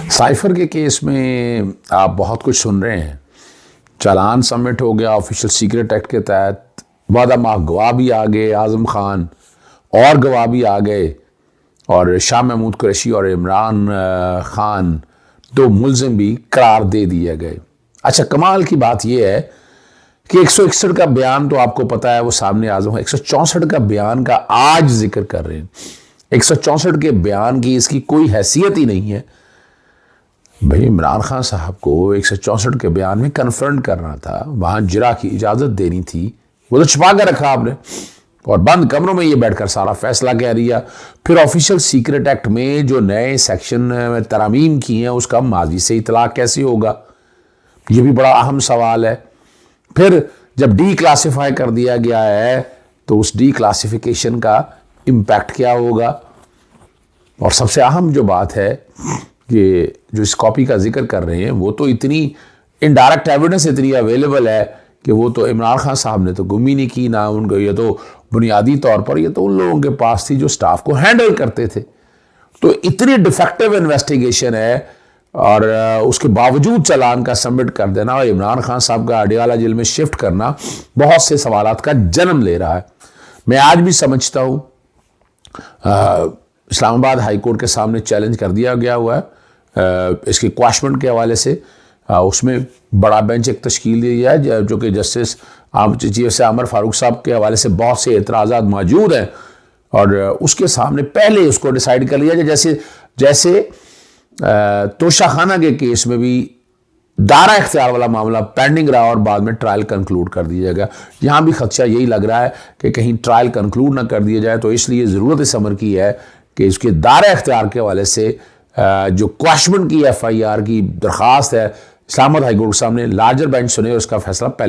Cipher के case में आप बहुत कुछ सुन रहे हैं। चालान सबमिट हो गया ऑफिशियल सीक्रेट एक्ट के तहत, बादामाह गवाह भी आ गए, आजम खान और गवाह भी आ गए, और शाह महमूद कुरैशी और इमरान खान दो मुल्जिम भी करार दे दिए गए। अच्छा, कमाल की बात यह है कि 161 का बयान तो आपको पता है वो सामने आजम है, 164 का बयान का आज जिक्र कर रहे हैं। 164 के बयान की इसकी कोई हैसियत ही नहीं है। भाई इमरान खान साहब को 164 के बयान में कन्फ्रंट करना था, वहां जिरा की इजाजत देनी थी, वो तो छुपा कर रखा आपने और बंद कमरों में ये बैठकर सारा फैसला कह दिया। फिर ऑफिशियल सीक्रेट एक्ट में जो नए सेक्शन में तरमीम की हैं उसका माजी से इतलाक कैसे होगा, ये भी बड़ा अहम सवाल है। फिर जब डी क्लासिफाई कर दिया गया है तो उस डी क्लासिफिकेशन का इम्पैक्ट क्या होगा, और सबसे अहम जो बात है कि जो इस कॉपी का जिक्र कर रहे हैं वो तो इतनी इनडायरेक्ट एविडेंस इतनी अवेलेबल है कि वो तो इमरान खान साहब ने तो गुम ही नहीं की ना उनको, ये तो बुनियादी तौर पर ये तो उन लोगों के पास थी जो स्टाफ को हैंडल करते थे। तो इतनी डिफेक्टिव इन्वेस्टिगेशन है और उसके बावजूद चालान का सबमिट कर देना और इमरान खान साहब का अडियाला जेल में शिफ्ट करना बहुत से सवालात का जन्म ले रहा है। मैं आज भी समझता हूँ इस्लामाबाद हाई कोर्ट के सामने चैलेंज कर दिया गया हुआ है इसकी क्वाशमेंट के हवाले से। उसमें बड़ा बेंच एक तश्कील दी है जो कि जस्टिस चीफ आमर फारूक साहब के हवाले से बहुत से एतराज़ात मौजूद हैं, और उसके सामने पहले उसको डिसाइड कर लिया जाए। जैसे तोशाखाना के केस में भी दायरा इख्तियार वाला मामला पेंडिंग रहा और बाद में ट्रायल कंक्लूड कर दिया गया। यहाँ भी खदशा यही लग रहा है कि कहीं ट्रायल कंक्लूड ना कर दिया जाए, तो इसलिए ज़रूरत इस अमर की है कि इसके दायरा इख्तियार के हवाले से जो क्वाशमेंट की FIR की दरख्वास्त है इस्लामाबाद हाई कोर्ट के सामने लार्जर बेंच सुने और उसका फैसला पहले